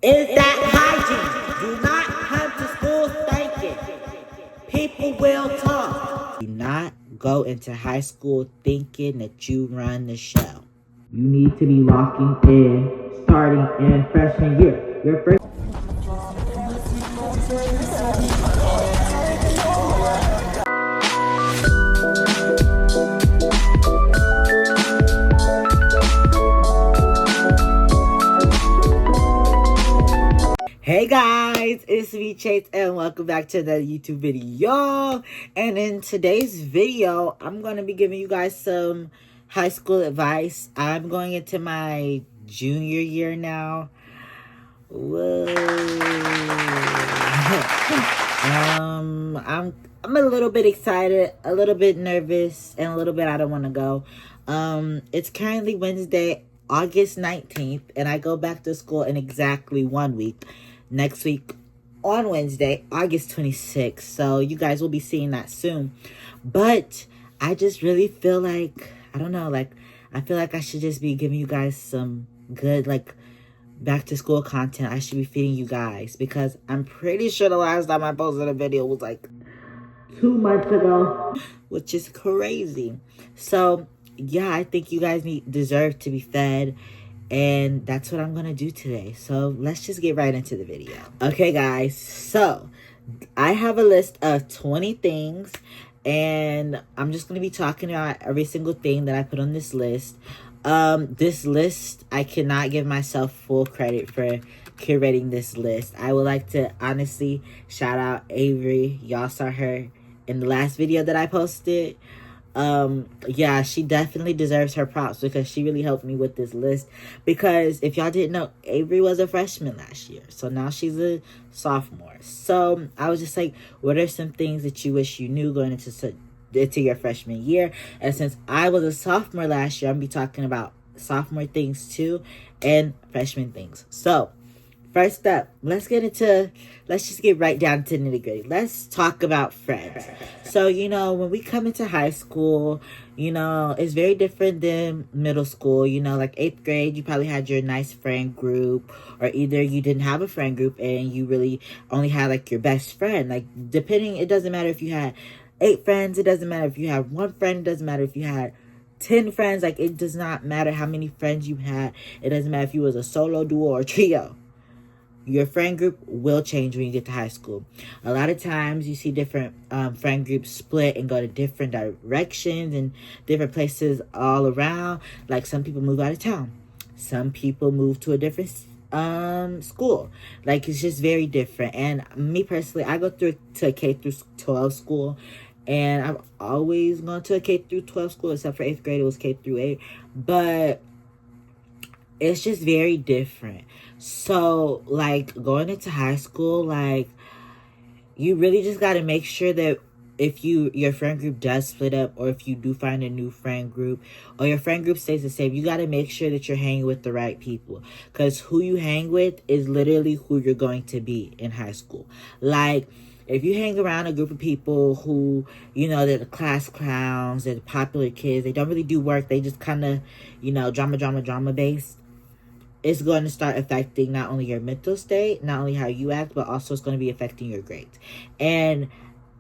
Is that hygiene? Do not come to school thinking. People will talk. Do not go into high school thinking that you run the show. You need to be locking in starting in freshman year. Your first. Hey guys, it's me Chase and welcome back to another YouTube video. And in today's video, I'm going to be giving you guys some high school advice. I'm going into my junior year now. Whoa. I'm a little bit excited, a little bit nervous, and a little bit I don't want to go. It's currently Wednesday, August 19th, and I go back to school in exactly 1 week. Next week on Wednesday, August 26th. So you guys will be seeing that soon. But I just really feel like, I don't know, like, I feel like I should just be giving you guys some good, like, back to school content. I should be feeding you guys. Because I'm pretty sure the last time I posted a video was like 2 months ago. Which is crazy. So, yeah, I think you guys deserve to be fed. And that's what I'm going to do today. So let's just get right into the video. Okay, guys. So I have a list of 20 things. And I'm just going to be talking about every single thing that I put on this list. This list, I cannot give myself full credit for curating this list. I would like to honestly shout out Avery. Y'all saw her in the last video that I posted. Yeah, she definitely deserves her props because she really helped me with this list. Because if y'all didn't know, Avery was a freshman last year. So now she's a sophomore. So I was just like, what are some things that you wish you knew going into your freshman year? And since I was a sophomore last year, I'm going to be talking about sophomore things too and freshman things. So first up, let's just get right down to nitty gritty. Let's talk about friends. So, when we come into high school, it's very different than middle school. Like 8th grade, you probably had your nice friend group, or either you didn't have a friend group and you really only had like your best friend. Like it doesn't matter if you had 8 friends. It doesn't matter if you had 1 friend. It doesn't matter if you had 10 friends. Like, it does not matter how many friends you had. It doesn't matter if you was a solo, duo, or trio. Your friend group will change when you get to high school. A lot of times you see different friend groups split and go to different directions and different places all around. Like some people move out of town. Some people move to a different school. Like it's just very different. And me personally, I go to a K through 12 school. And I've always gone to a K through 12 school except for 8th grade. It was K through 8. But it's just very different. So, like, going into high school, like, you really just got to make sure that if your friend group does split up, or if you do find a new friend group, or your friend group stays the same, you got to make sure that you're hanging with the right people. Because who you hang with is literally who you're going to be in high school. Like, if you hang around a group of people who, they're the class clowns, they're the popular kids, they don't really do work, they just kind of, drama based, it's going to start affecting not only your mental state, not only how you act, but also it's going to be affecting your grades. And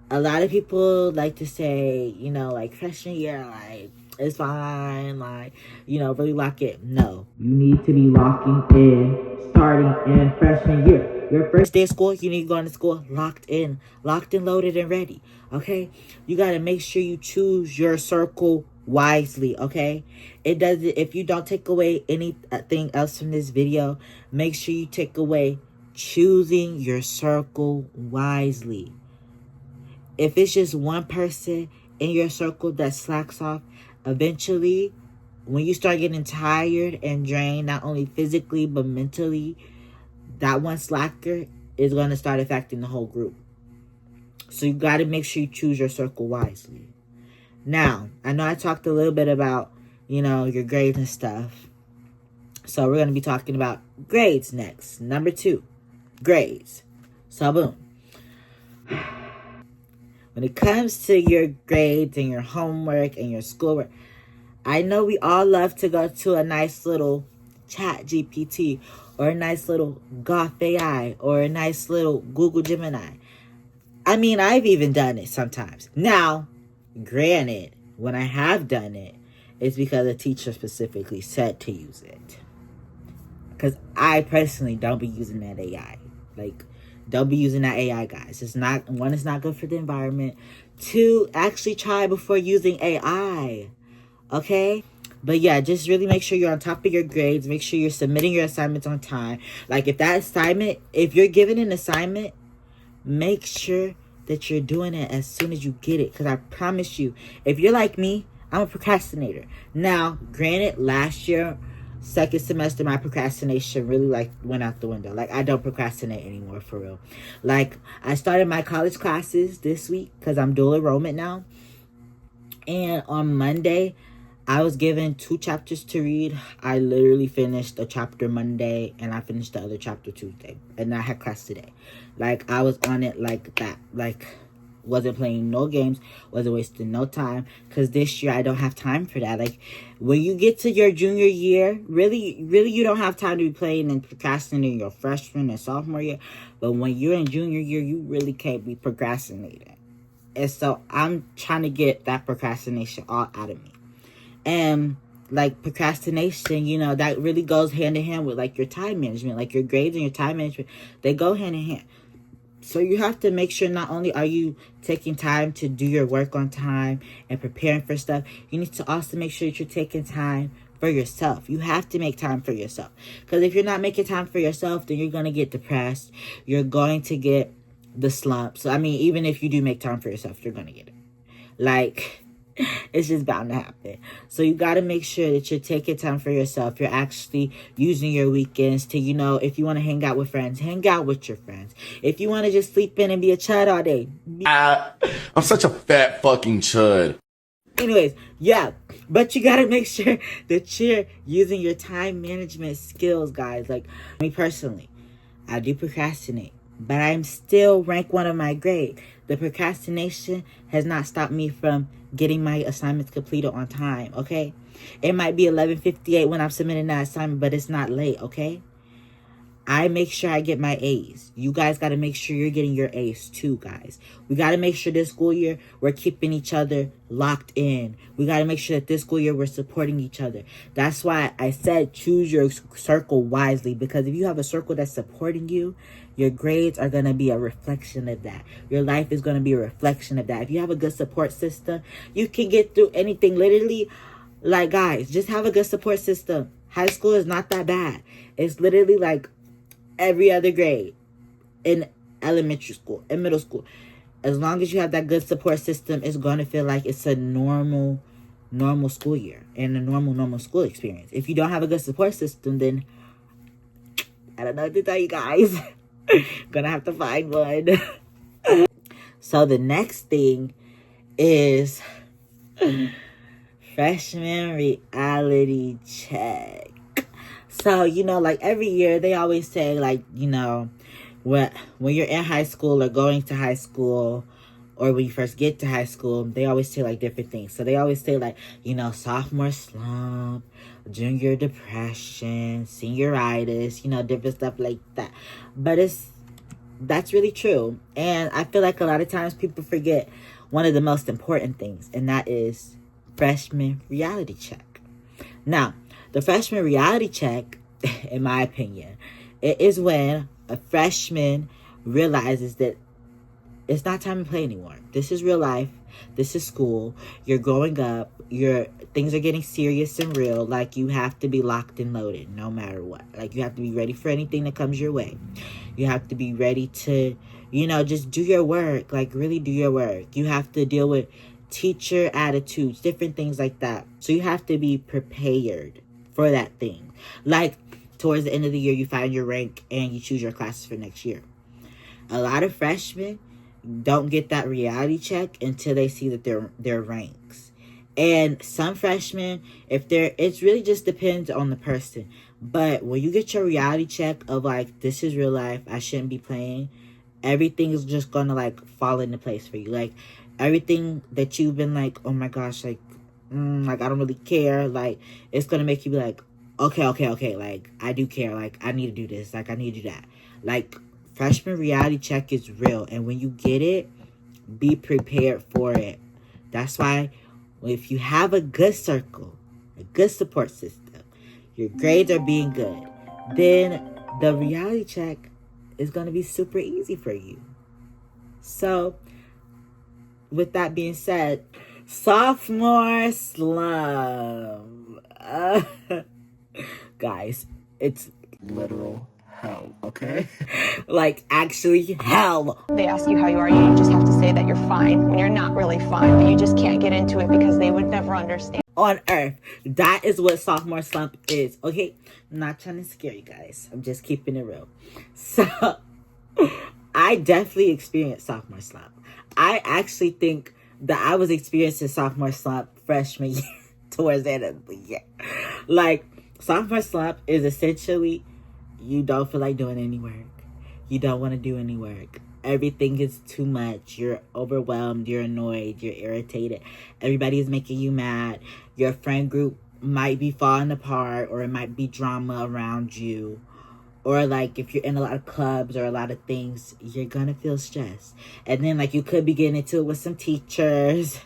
a lot of people like to say, like freshman year, like it's fine, like, really lock it. No, you need to be locking in starting in freshman year. Your first day of school, you need to go into school locked in, loaded, and ready. Okay, you got to make sure you choose your circle wisely. Okay, if you don't take away anything else from this video, make sure you take away choosing your circle wisely. If it's just one person in your circle that slacks off, eventually when you start getting tired and drained, not only physically but mentally, that one slacker is going to start affecting the whole group. So you got to make sure you choose your circle wisely. Now, I know I talked a little bit about, your grades and stuff. So we're going to be talking about grades next. Number 2, grades. So boom. When it comes to your grades and your homework and your schoolwork, I know we all love to go to a nice little chat GPT or a nice little Goth AI or a nice little Google Gemini. I mean, I've even done it sometimes. Now, granted, when I have done it, it's because a teacher specifically said to use it. Because I personally don't be using that AI. Like, don't be using that AI, guys. It's not, one, it's not good for the environment. Two, actually try before using AI. Okay? But yeah, just really make sure you're on top of your grades. Make sure you're submitting your assignments on time. Like, if that assignment, if you're given an assignment, make sure that you're doing it as soon as you get it. Because I promise you, if you're like me, I'm a procrastinator. Now, granted, last year, second semester, my procrastination really like went out the window. Like, I don't procrastinate anymore, for real. Like, I started my college classes this week because I'm dual enrollment now. And on Monday, I was given 2 chapters to read. I literally finished a chapter Monday and I finished the other chapter Tuesday. And I had class today. Like, I was on it like that. Like, wasn't playing no games, wasn't wasting no time, because this year I don't have time for that. Like, when you get to your junior year, really you don't have time to be playing and procrastinating your freshman and sophomore year. But when you're in junior year, you really can't be procrastinating. And so I'm trying to get that procrastination all out of me. And like, procrastination, you know, that really goes hand in hand with like your time management. Like, your grades and your time management, they go hand in hand. So you have to make sure not only are you taking time to do your work on time and preparing for stuff, you need to also make sure that you're taking time for yourself. You have to make time for yourself. Because if you're not making time for yourself, then you're going to get depressed. You're going to get the slump. So, I mean, even if you do make time for yourself, you're going to get it. Like, it's just bound to happen. So you got to make sure that you're taking time for yourself. You're actually using your weekends to, you know, if you want to hang out with friends, hang out with your friends. If you want to just sleep in and be a chud all day. I'm such a fat fucking chud. Anyways, yeah. But you got to make sure that you're using your time management skills, guys. Like, me personally, I do procrastinate, but I'm still rank 1 of my grade. The procrastination has not stopped me from getting my assignments completed on time, okay? It might be 11:58 when I'm submitting that assignment, but it's not late, okay? I make sure I get my A's. You guys got to make sure you're getting your A's too, guys. We got to make sure this school year we're keeping each other locked in. We got to make sure that this school year we're supporting each other. That's why I said choose your circle wisely, because if you have a circle that's supporting you, your grades are going to be a reflection of that. Your life is going to be a reflection of that. If you have a good support system, you can get through anything. Literally, like, guys, just have a good support system. High school is not that bad. It's literally like every other grade in elementary school, in middle school. As long as you have that good support system, it's going to feel like it's a normal school year and a normal school experience. If you don't have a good support system, then I don't know what to tell you guys. Gonna have to find one. So the next thing is freshman reality check. So, you know, like every year they always say, like, you know, when you're in high school or going to high school, or when you first get to high school, they always say like different things. So they always say, like, you know, sophomore slump, junior depression, senioritis, you know, different stuff like that. But that's really true. And I feel like a lot of times people forget one of the most important things, and that is freshman reality check. Now, the freshman reality check, in my opinion, it is when a freshman realizes that it's not time to play anymore. This is real life. This is school. You're growing up. Things are getting serious and real. Like, you have to be locked and loaded no matter what. Like, you have to be ready for anything that comes your way. You have to be ready to, you know, just do your work. Like, really do your work. You have to deal with teacher attitudes, different things like that. So you have to be prepared for that thing. Like, towards the end of the year, you find your rank and you choose your classes for next year. A lot of freshmen don't get that reality check until they see that their ranks. And some freshmen, it really just depends on the person. But when you get your reality check of like, this is real life, I shouldn't be playing, everything is just gonna like fall into place for you. Like, everything that you've been like, oh my gosh, like I don't really care, like, it's gonna make you be like, okay, like, I do care, like, I need to do this, like, I need to do that. Like, freshman reality check is real, and when you get it, be prepared for it. That's why if you have a good circle, a good support system, your grades are being good, then the reality check is going to be super easy for you. So, with that being said, sophomore slum. Guys, it's literal hell, okay? Like, actually hell. They ask you how you are, you just have to say that you're fine when you're not really fine, but you just can't get into it because they would never understand. On earth, that is what sophomore slump is, okay? I'm not trying to scare you guys. I'm just keeping it real. So, I definitely experienced sophomore slump. I actually think that I was experiencing sophomore slump freshman year, towards the end of the year. Like, sophomore slump is essentially you don't feel like doing any work. You don't want to do any work. Everything is too much. You're overwhelmed. You're annoyed. You're irritated. Everybody is making you mad. Your friend group might be falling apart, or it might be drama around you. Or, like, if you're in a lot of clubs or a lot of things, you're going to feel stressed. And then, like, you could be getting into it with some teachers.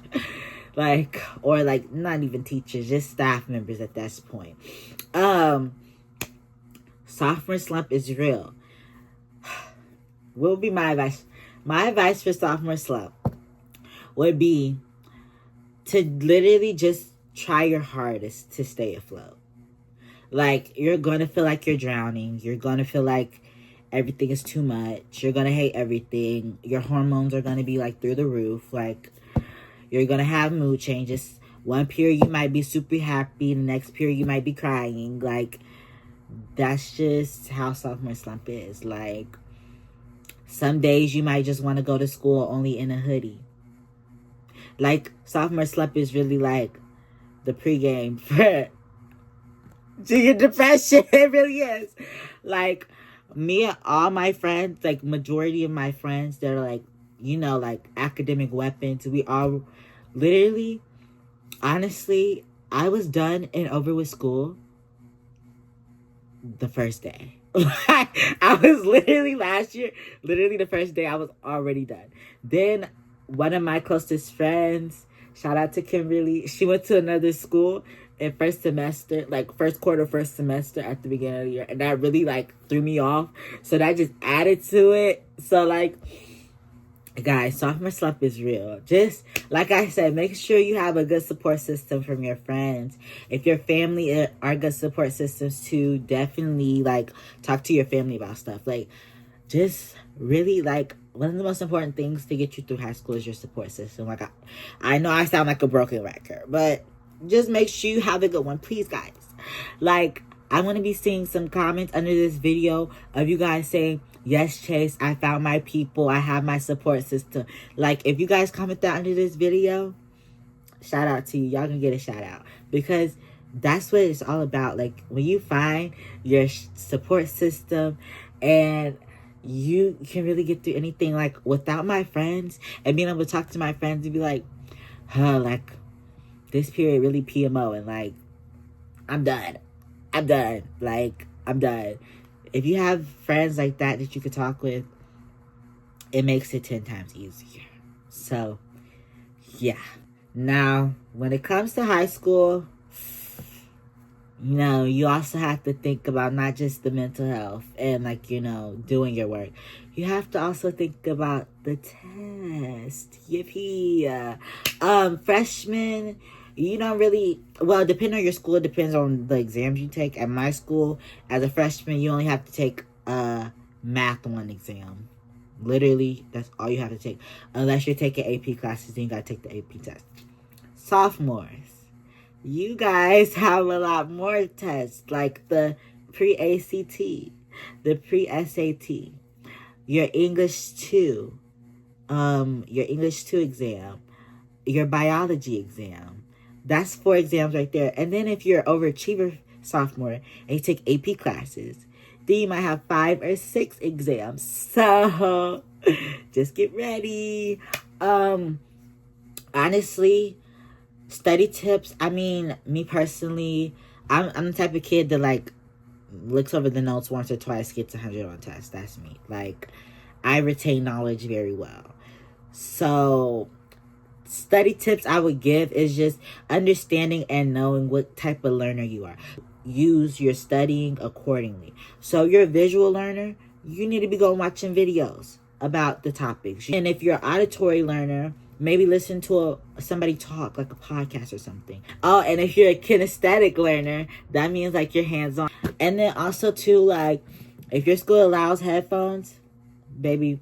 Like, or, like, not even teachers, just staff members at this point. Sophomore slump is real. What would be my advice? My advice for sophomore slump would be to literally just try your hardest to stay afloat. Like, you're going to feel like you're drowning. You're going to feel like everything is too much. You're going to hate everything. Your hormones are going to be, like, through the roof. Like, you're going to have mood changes. One period you might be super happy. The next period you might be crying. Like, that's just how sophomore slump is. Like, some days you might just want to go to school only in a hoodie. Like, sophomore slump is really like the pregame for junior depression. It really is. Like, me and all my friends, like, majority of my friends that are, like, you know, like, academic weapons, we all literally, honestly, I was done and over with school the first day. I was literally last year, literally the first day I was already done. Then one of my closest friends, shout out to Kimberly, she went to another school in first semester, like first quarter, first semester at the beginning of the year. And that really, like, threw me off. So that just added to it. So, like, guys, sophomore slump is real. Just, like I said, make sure you have a good support system from your friends. If your family are good support systems too, definitely, like, talk to your family about stuff. Like, just really, like, one of the most important things to get you through high school is your support system. Like, I know I sound like a broken record, but just make sure you have a good one, please, guys. Like, I want to be seeing some comments under this video of you guys saying, yes, Chase, I found my people. I have my support system. Like, if you guys comment that under this video, shout out to you. Y'all gonna get a shout out. Because that's what it's all about. Like, when you find your support system and you can really get through anything. Like, without my friends and being able to talk to my friends and be like, like, this period really PMO, and, like, I'm done. Like, I'm done. If you have friends like that that you could talk with, it makes it 10 times easier. So, yeah. Now, when it comes to high school, you know, you also have to think about not just the mental health and, like, you know, doing your work. You have to also think about the test. Yippee. Freshmen, you don't really, well, depending on your school, it depends on the exams you take. At my school, as a freshman, you only have to take a math 1 exam. Literally, that's all you have to take. Unless you're taking AP classes, then you gotta take the AP test. Sophomores, you guys have a lot more tests, like the pre-ACT, the pre-SAT, your English 2, exam, your biology exam. That's 4 exams right there. And then if you're an overachiever sophomore and you take AP classes, then you might have 5 or 6 exams. So just get ready. Honestly, study tips. I mean, me personally, I'm the type of kid that like looks over the notes once or twice, gets 100 on tests. That's me. Like, I retain knowledge very well. So study tips I would give is just understanding and knowing what type of learner you are. Use your studying accordingly. So you're a visual learner, you need to be going watching videos about the topics. And if you're an auditory learner, maybe listen to somebody talk, like a podcast or something. Oh, and if you're a kinesthetic learner, that means like your hands-on. And then also too, like, if your school allows headphones, baby,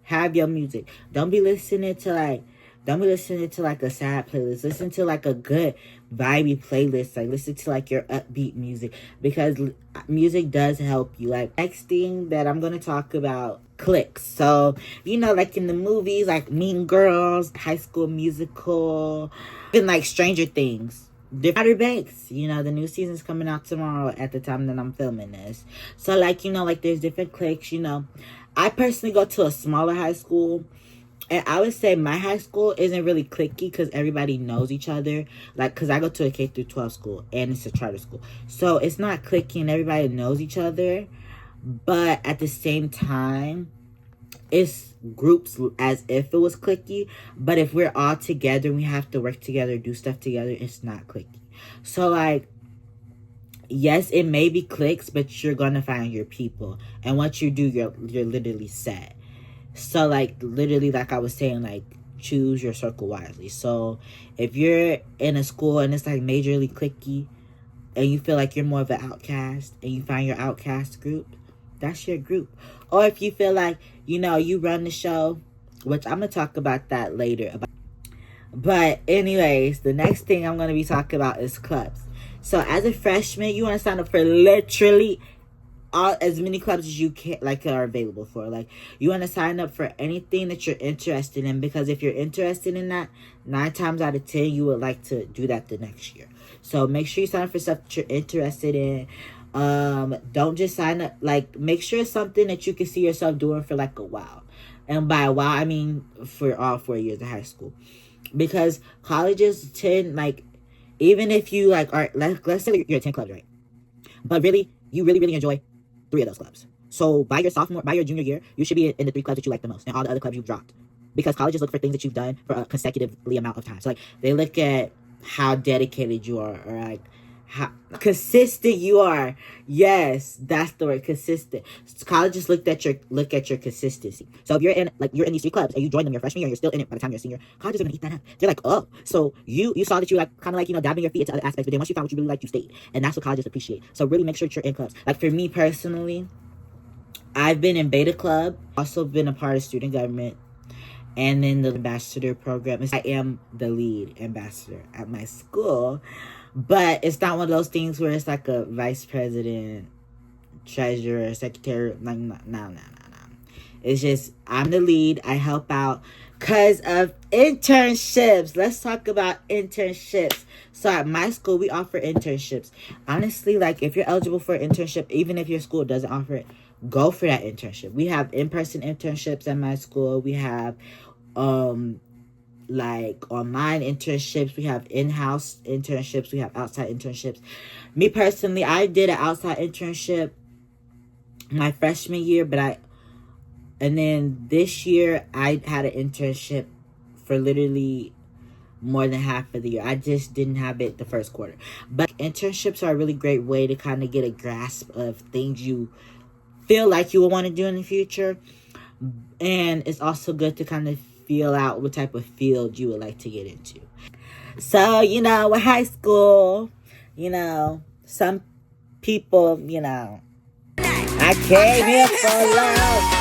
have your music. Don't be listening to like a sad playlist. Listen to like a good vibey playlist. Like, listen to like your upbeat music, because music does help you. Like, next thing that I'm gonna talk about, cliques. So, you know, like in the movies, like Mean Girls, High School Musical, even like Stranger Things, Outer Banks. You know, the new season's coming out tomorrow at the time that I'm filming this. So, like, you know, like there's different cliques. You know, I personally go to a smaller high school. And I would say my high school isn't really cliquey because everybody knows each other. Like, because I go to a K through 12 school and it's a charter school. So it's not cliquey and everybody knows each other. But at the same time, it's groups as if it was cliquey. But if we're all together and we have to work together, do stuff together, it's not cliquey. So, like, yes, it may be cliques, but you're going to find your people. And once you do, you're literally set. So, like, literally, like I was saying, like, choose your circle wisely. So, if you're in a school and it's, like, majorly cliquey and you feel like you're more of an outcast and you find your outcast group, that's your group. Or if you feel like, you know, you run the show, which I'm going to talk about that later. But anyways, the next thing I'm going to be talking about is clubs. So, as a freshman, you want to sign up for literally as many clubs as you can, like, are available for. Like, you want to sign up for anything that you're interested in, because if you're interested in that, 9 times out of 10 you would like to do that the next year. So make sure you sign up for stuff that you're interested in. Don't just sign up, like, make sure it's something that you can see yourself doing for like a while. And by a while, I mean for all 4 years of high school, because colleges tend, like, even if you like are, let's say you're 10 clubs, right? But really, you really enjoy 3 of those clubs. So by your junior year, you should be in the 3 clubs that you like the most, and all the other clubs you've dropped. Because colleges look for things that you've done for a consecutively amount of time. So, like, they look at how dedicated you are, or like how consistent you are. Yes, that's the word, consistent. Colleges look at your consistency. So if you're in these 3 clubs and you join them your freshman year and you're still in it by the time you're a senior, colleges are gonna eat that up. They're like, oh, so you saw that you like kind of like, you know, dabbing your feet into other aspects, but then once you found what you really liked, you stayed. And that's what colleges appreciate. So really make sure that you're in clubs. Like, for me personally, I've been in Beta Club, also been a part of student government, and then the ambassador program. I am the lead ambassador at my school, but it's not one of those things where it's like a vice president, treasurer, secretary. Like, no. It's just, I'm the lead. I help out because of internships. Let's talk about internships. So at my school, we offer internships. Honestly, like, if you're eligible for an internship, even if your school doesn't offer it, go for that internship. We have in-person internships at my school. We have like online internships. We have in-house internships. We have outside internships. Me personally, I did an outside internship my freshman year, and then this year I had an internship for literally more than half of the year. I just didn't have it the first quarter. But internships are a really great way to kind of get a grasp of things you feel like you will want to do in the future. And it's also good to kind of feel out what type of field you would like to get into. So, you know, with high school, you know, some people, you know, I came here for love.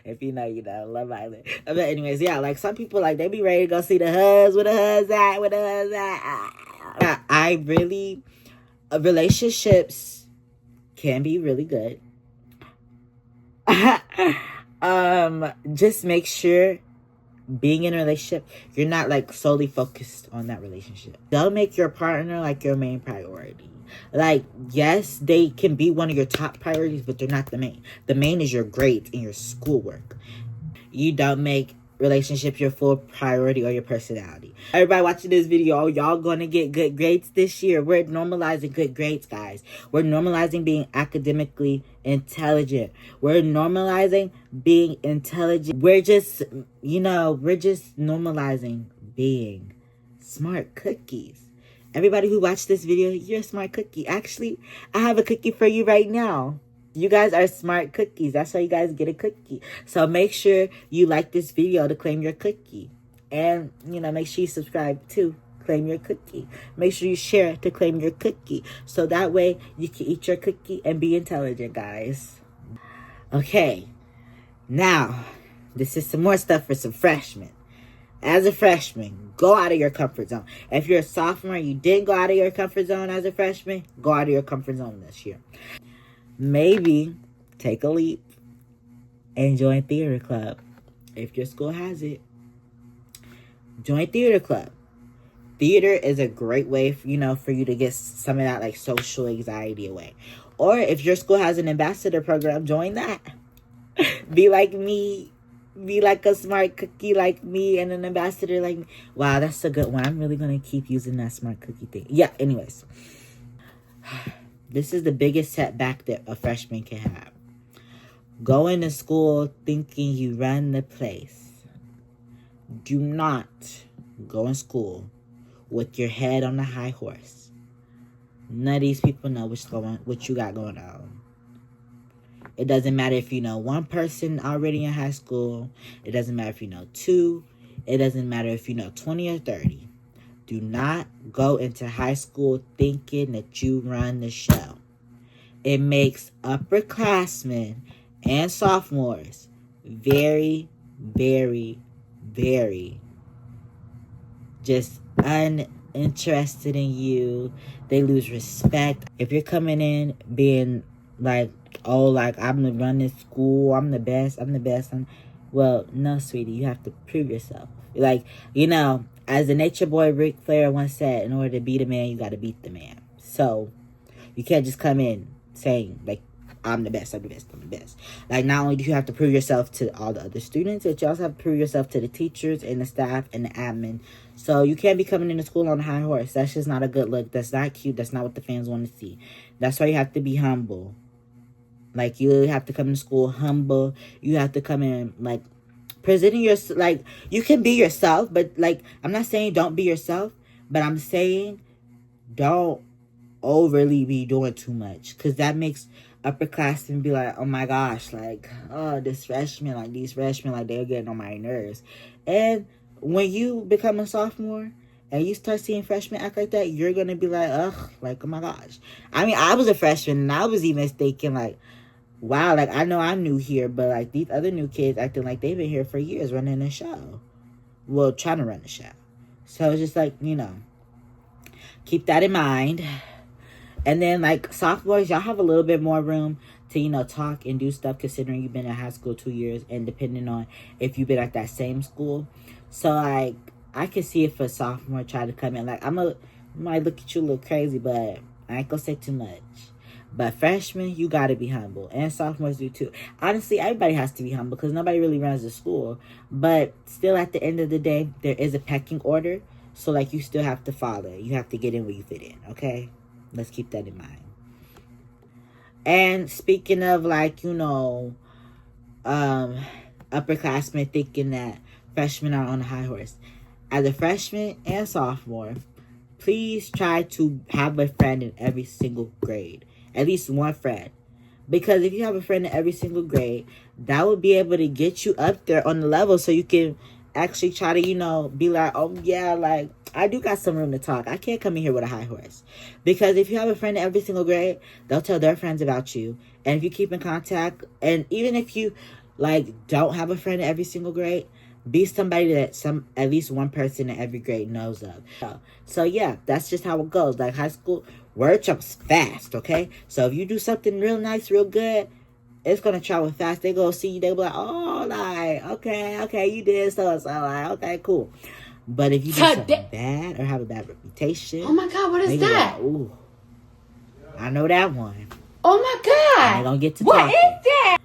If you know, you know, Love Island. But anyways, yeah, like, some people, like, they be ready to go see the hubs, where the hubs at. Relationships can be really good. Just make sure, being in a relationship, you're not like solely focused on that relationship. Don't make your partner like your main priority. Like, yes, they can be one of your top priorities, but they're not the main. The main is your grades and your schoolwork. You don't make relationships your full priority or your personality. Everybody watching this video, y'all gonna get good grades this year. We're normalizing good grades, guys. We're normalizing being academically intelligent. We're normalizing being intelligent. We're just normalizing being smart cookies. Everybody who watched this video, you're a smart cookie. Actually, I have a cookie for you right now. You guys are smart cookies. That's why you guys get a cookie. So make sure you like this video to claim your cookie. And, make sure you subscribe to claim your cookie. Make sure you share to claim your cookie. So that way you can eat your cookie and be intelligent, guys. Okay. Now, this is some more stuff for some freshmen. As a freshman, go out of your comfort zone. If you're a sophomore and you didn't go out of your comfort zone as a freshman, go out of your comfort zone this year. Maybe take a leap and join theater club. If your school has it, join theater club. Theater is a great way, for you to get some of that like social anxiety away. Or if your school has an ambassador program, join that. Be like me. Be like a smart cookie like me and an ambassador like me. Wow, that's a good one. I'm really going to keep using that smart cookie thing. Yeah, anyways. This is the biggest setback that a freshman can have. Going to school thinking you run the place. Do not go in school with your head on a high horse. None of these people know what you got going on. It doesn't matter if you know one person already in high school. It doesn't matter if you know two. It doesn't matter if you know 20 or 30. Do not go into high school thinking that you run the show. It makes upperclassmen and sophomores very, very, very just uninterested in you. They lose respect. If you're coming in being like, oh, like, I'm the run this school, I'm the best. Well, no, sweetie, you have to prove yourself. Like, as the nature boy Ric Flair once said, in order to beat a man, you got to beat the man. So, you can't just come in saying, like, I'm the best. Like, not only do you have to prove yourself to all the other students, but you also have to prove yourself to the teachers and the staff and the admin. So, you can't be coming into school on a high horse. That's just not a good look. That's not cute. That's not what the fans want to see. That's why you have to be humble. Like, you have to come to school humble. You have to come in, like, presenting yourself. Like, you can be yourself, but, like, I'm not saying don't be yourself, but I'm saying don't overly be doing too much. Because that makes upperclassmen be like, oh, my gosh, like, oh, these freshmen, like, they're getting on my nerves. And when you become a sophomore and you start seeing freshmen act like that, you're going to be like, ugh, like, oh, my gosh. I mean, I was a freshman, and I was even thinking, like, wow, like, I know I'm new here, but, like, these other new kids acting like they've been here for years running the show. Well, trying to run the show. So, it's just, like, keep that in mind. And then, like, sophomores, y'all have a little bit more room to, talk and do stuff, considering you've been in high school 2 years, and depending on if you've been at that same school. So, like, I can see if a sophomore try to come in. Like, I might look at you a little crazy, but I ain't gonna say too much. But freshmen, you gotta be humble. And sophomores do too. Honestly, everybody has to be humble because nobody really runs the school. But still, at the end of the day, there is a pecking order. So, like, you still have to follow. You have to get in where you fit in, okay? Let's keep that in mind. And speaking of, like, upperclassmen thinking that freshmen are on a high horse. As a freshman and sophomore, please try to have a friend in every single grade. At least one friend. Because if you have a friend in every single grade, that would be able to get you up there on the level so you can actually try to, be like, oh, yeah, like, I do got some room to talk. I can't come in here with a high horse. Because if you have a friend in every single grade, they'll tell their friends about you. And if you keep in contact, and even if you, like, don't have a friend in every single grade, be somebody that at least one person in every grade knows of. So yeah, that's just how it goes. Like, high school, word travels fast, okay? So if you do something real nice, real good, it's going to travel fast. They go see you, they be like, oh, like, okay, you did so-and-so, like, okay, cool. But if you do something bad or have a bad reputation... Oh my God, what is that? Like, ooh, I know that one. Oh my God. I ain't going to get to What talking. is that?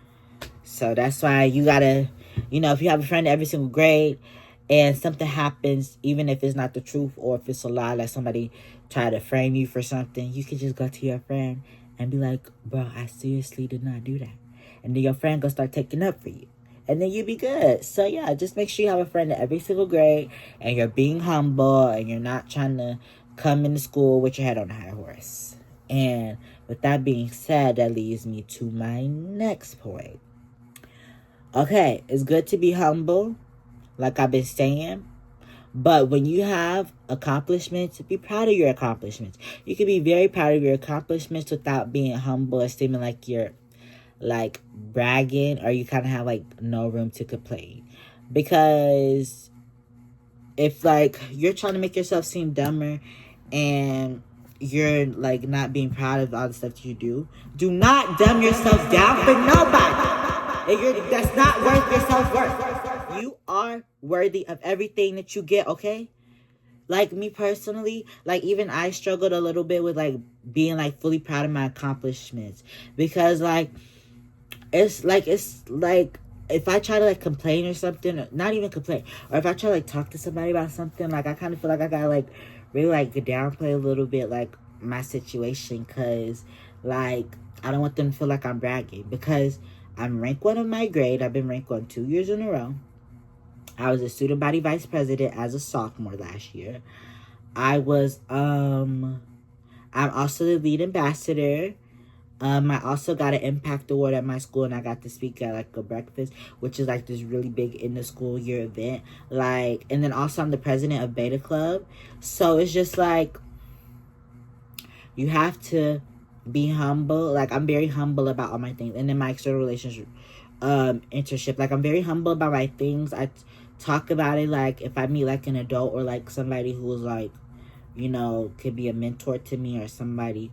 So that's why you got to You know, if you have a friend in every single grade and something happens, even if it's not the truth or if it's a lie, like somebody try to frame you for something, you can just go to your friend and be like, bro, I seriously did not do that. And then your friend gonna start taking up for you. And then you'll be good. So yeah, just make sure you have a friend in every single grade and you're being humble and you're not trying to come into school with your head on a high horse. And with that being said, that leads me to my next point. Okay, it's good to be humble, like I've been saying. But when you have accomplishments, be proud of your accomplishments. You can be very proud of your accomplishments without being humble or seeming like you're like bragging, or you kind of have like no room to complain. Because if like you're trying to make yourself seem dumber and you're like not being proud of all the stuff you do not dumb yourself down for nobody. That's not worth your self-worth. You are worthy of everything that you get, okay? Like me personally, like even I struggled a little bit with like being like fully proud of my accomplishments, because like it's like if I try to like complain or something, not even complain, or if I try to like talk to somebody about something, like I kind of feel like I gotta like really like downplay a little bit like my situation, because like I don't want them to feel like I'm bragging, because I'm ranked 1 of my grade. I've been ranked 1 2 years in a row. I was a student body vice president as a sophomore last year. I'm also the lead ambassador. I also got an impact award at my school, and I got to speak at like a breakfast, which is like this really big in the school year event. Like, and then also I'm the president of Beta Club. So it's just like, you have to be humble. Like, I'm very humble about all my things. And then my external relationship internship, like I'm very humble about my things. I talk about it like if I meet like an adult or like somebody who's like, you know, could be a mentor to me, or somebody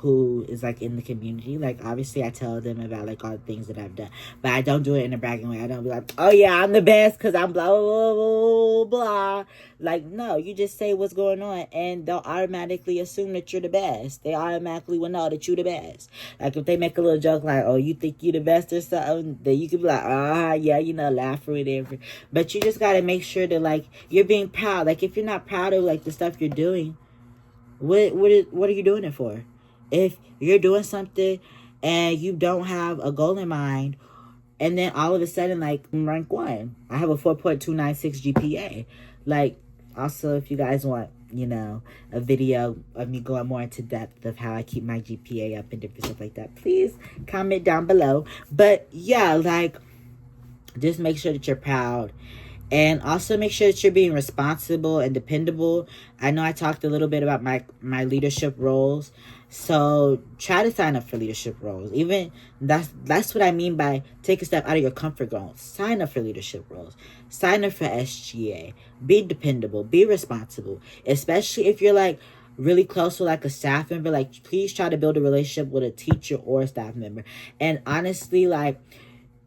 who is like in the community. Like obviously I tell them about like all the things that I've done, but I don't do it in a bragging way. I don't be like, oh yeah, I'm the best because I'm blah blah blah blah. Like, no, you just say what's going on and they'll automatically assume that you're the best. They automatically will know that you're the best. Like if they make a little joke like, oh, you think you the best or something, then you can be like, yeah, you know, laugh or whatever. But you just gotta make sure that like you're being proud. Like if you're not proud of like the stuff you're doing, what are you doing it for? If you're doing something and you don't have a goal in mind, and then all of a sudden, like, I'm rank 1. I have a 4.296 GPA. Like, also, if you guys want, you know, a video of me going more into depth of how I keep my GPA up and different stuff like that, please comment down below. But, yeah, like, just make sure that you're proud. And also make sure that you're being responsible and dependable. I know I talked a little bit about my leadership roles. So try to sign up for leadership roles. Even that's what I mean by take a step out of your comfort zone. Sign up for leadership roles. Sign up for SGA. Be dependable. Be responsible. Especially if you're like really close to like a staff member. Like please try to build a relationship with a teacher or a staff member. And honestly, like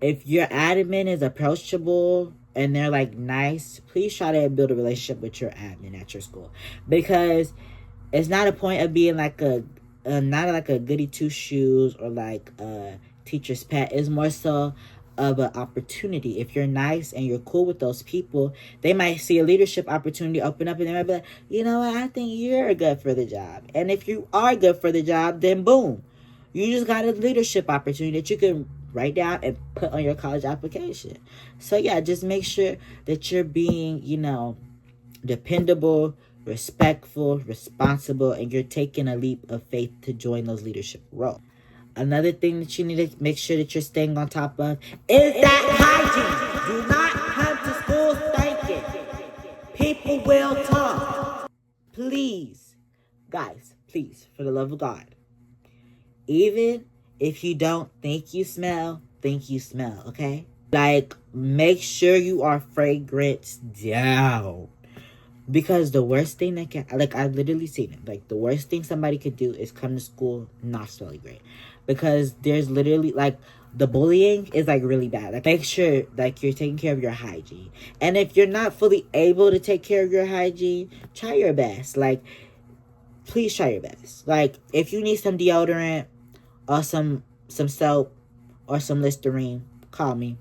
if your admin is approachable and they're like nice, please try to build a relationship with your admin at your school, because it's not a point of being like not like a goody two shoes or like a teacher's pet. It's more so of an opportunity. If you're nice and you're cool with those people, they might see a leadership opportunity open up and they might be like, you know what, I think you're good for the job. And if you are good for the job, then boom, you just got a leadership opportunity that you can write down and put on your college application. So yeah, just make sure that you're being, you know, dependable, respectful, responsible, and you're taking a leap of faith to join those leadership roles. Another thing that you need to make sure that you're staying on top of is that hygiene. Do not come to school stinking. People will talk. Please, guys, please, for the love of God, even if you don't think you smell, okay? Like, make sure you are fragrance down. Because the worst thing that can, like, I've literally seen it. Like, the worst thing somebody could do is come to school not smelling great. Because there's literally, like, the bullying is, like, really bad. Like, make sure, like, you're taking care of your hygiene. And if you're not fully able to take care of your hygiene, try your best. Like, please try your best. Like, if you need some deodorant or some soap or some Listerine, call me.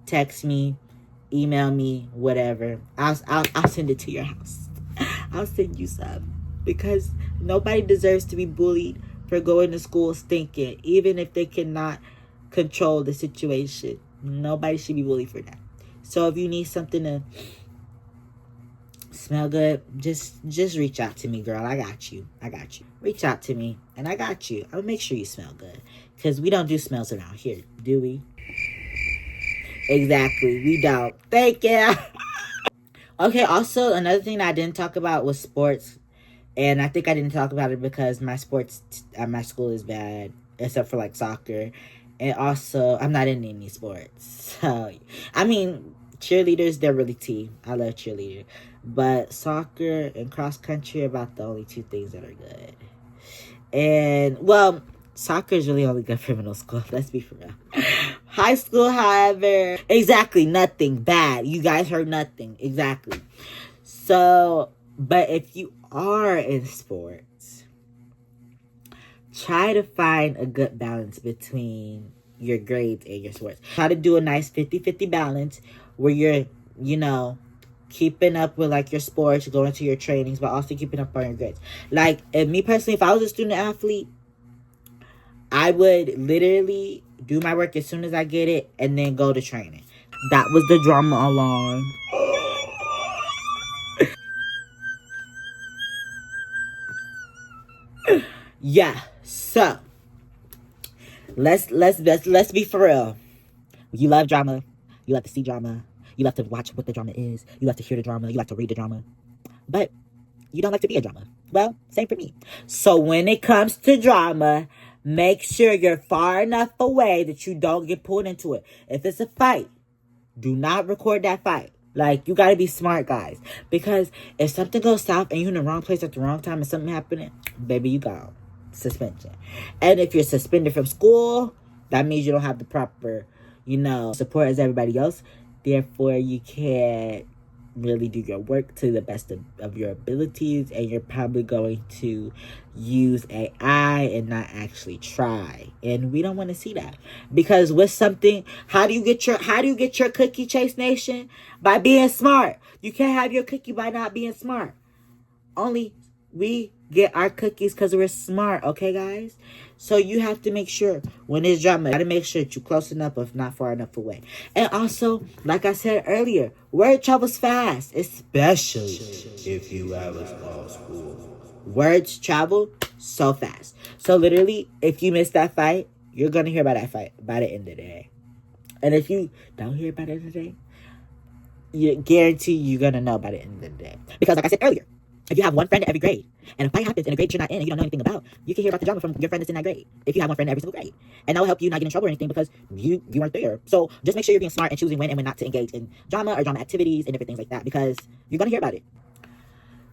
text me, email me, whatever. I'll send it to your house. I'll send you some, because nobody deserves to be bullied for going to school stinking, even if they cannot control the situation. Nobody should be bullied for that. So if you need something to smell good, just reach out to me, girl. I got you. Reach out to me and I got you. I'll make sure you smell good, because we don't do smells around here, do we? Exactly, we don't. Thank you. Okay, also another thing that I didn't talk about was sports. And I think I didn't talk about it because my sports at my school is bad, except for like soccer. And also, I'm not in any sports. So, I mean, cheerleaders, they're really tea. I love cheerleader. But soccer and cross country are about the only two things that are good. And, well, soccer is really only good for middle school. Let's be for real. High school, however, exactly, nothing bad. You guys heard nothing. Exactly. So, but if you are in sports, try to find a good balance between your grades and your sports. Try to do a nice 50-50 balance where you're, keeping up with like your sports, going to your trainings, but also keeping up on your grades. Like, me personally, if I was a student athlete, I would literally do my work as soon as I get it and then go to training. That was the drama alarm. Yeah, so let's be for real. You love drama. You love to see drama. You love to watch what the drama is. You love to hear the drama. You like to read the drama. But you don't like to be a drama. Well, same for me. So when it comes to drama, make sure you're far enough away that you don't get pulled into it. If it's a fight, do not record that fight. Like, you got to be smart, guys. Because if something goes south and you're in the wrong place at the wrong time and something happening, baby, you gone. Suspension. And if you're suspended from school, that means you don't have the proper, support as everybody else. Therefore, you can't really do your work to the best of your abilities, and you're probably going to use AI and not actually try. And we don't want to see that, because with something, how do you get your cookie, Chase Nation? By being smart. You can't have your cookie by not being smart. Only we get our cookies because we're smart, okay, guys? So you have to make sure when there's drama, you got to make sure that you're close enough, if not far enough away. And also, like I said earlier, word travels fast, especially if you have a small school. Words travel so fast. So literally, if you miss that fight, you're going to hear about that fight by the end of the day. And if you don't hear about it today, you guarantee you're going to know by the end of the day. Because like I said earlier, if you have one friend in every grade, and a fight happens in a grade you're not in and you don't know anything about, you can hear about the drama from your friend that's in that grade. If you have one friend in every single grade. And that will help you not get in trouble or anything, because you weren't there. So just make sure you're being smart and choosing when and when not to engage in drama or drama activities and different things like that, because you're going to hear about it.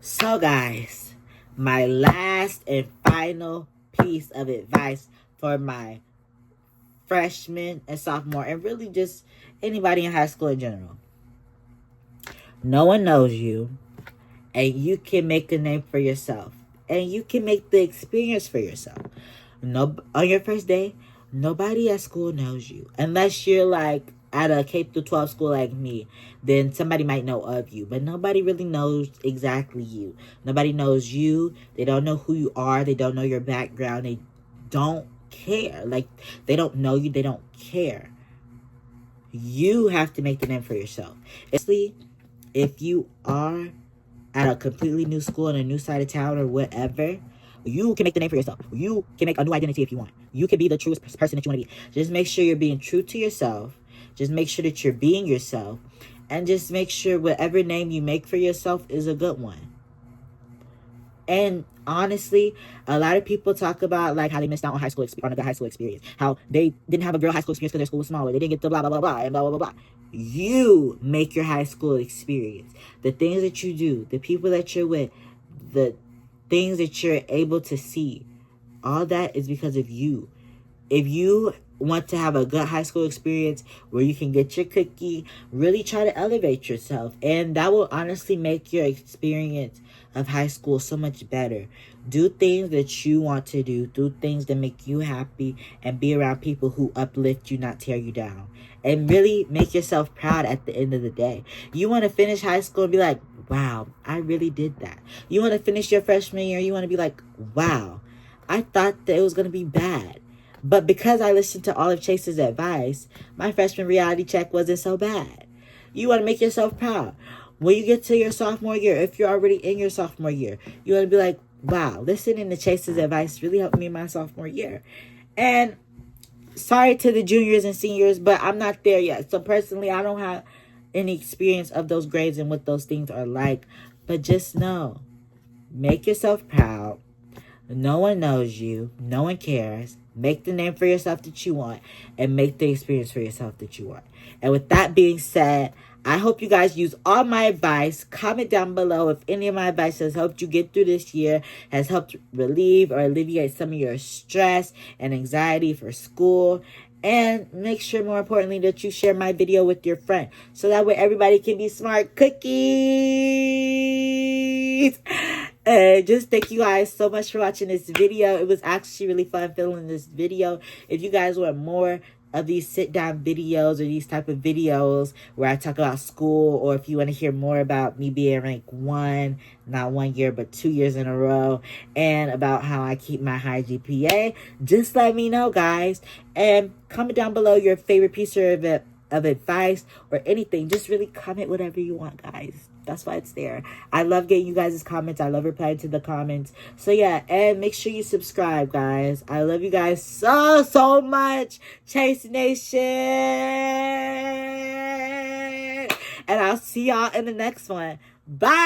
So guys, my last and final piece of advice for my freshman and sophomore, and really just anybody in high school in general. No one knows you. And you can make a name for yourself. And you can make the experience for yourself. No, on your first day, nobody at school knows you. Unless you're like at a K-12 school like me, then somebody might know of you. But nobody really knows exactly you. Nobody knows you. They don't know who you are. They don't know your background. They don't care. Like, they don't know you. They don't care. You have to make the name for yourself. Especially if you are at a completely new school in a new side of town or whatever, you can make the name for yourself. You can make a new identity if you want. You can be the truest person that you want to be. Just make sure you're being true to yourself. Just make sure that you're being yourself. And just make sure whatever name you make for yourself is a good one. And honestly, a lot of people talk about like how they missed out on on a good high school experience. How they didn't have a girl high school experience because their school was smaller. They didn't get the blah, blah, blah, blah, and blah, blah, blah, blah. You make your high school experience. The things that you do, the people that you're with, the things that you're able to see, all that is because of you. If you want to have a good high school experience where you can get your cookie, really try to elevate yourself. And that will honestly make your experience of high school so much better. Do things that you want to do things that make you happy, and be around people who uplift you, not tear you down. And really make yourself proud at the end of the day. You want to finish high school and be like, wow, I really did that. You want to finish your freshman year, you want to be like, wow, I thought that it was going to be bad. But because I listened to all of Chase's advice, my freshman reality check wasn't so bad. You want to make yourself proud. When you get to your sophomore year, if you're already in your sophomore year, you want to be like, wow, listening to Chase's advice really helped me in my sophomore year. And sorry to the juniors and seniors, but I'm not there yet. So personally, I don't have any experience of those grades and what those things are like. But just know, make yourself proud. No one knows you. No one cares. Make the name for yourself that you want, and make the experience for yourself that you want. And with that being said, I hope you guys use all my advice. Comment down below if any of my advice has helped you get through this year, has helped relieve or alleviate some of your stress and anxiety for school. And make sure, more importantly, that you share my video with your friend, so that way everybody can be smart cookies. And just thank you guys so much for watching this video. It was actually really fun filming this video. If you guys want more of these sit-down videos or these type of videos where I talk about school, or if you want to hear more about me being ranked 1, not 1 year, but 2 years in a row, and about how I keep my high GPA, just let me know, guys. And comment down below your favorite piece of advice or anything. Just really comment whatever you want, guys. That's why it's there. I love getting you guys' comments. I love replying to the comments. So yeah, and make sure you subscribe, guys. I love you guys so much, Chase Nation. And I'll see y'all in the next one. Bye.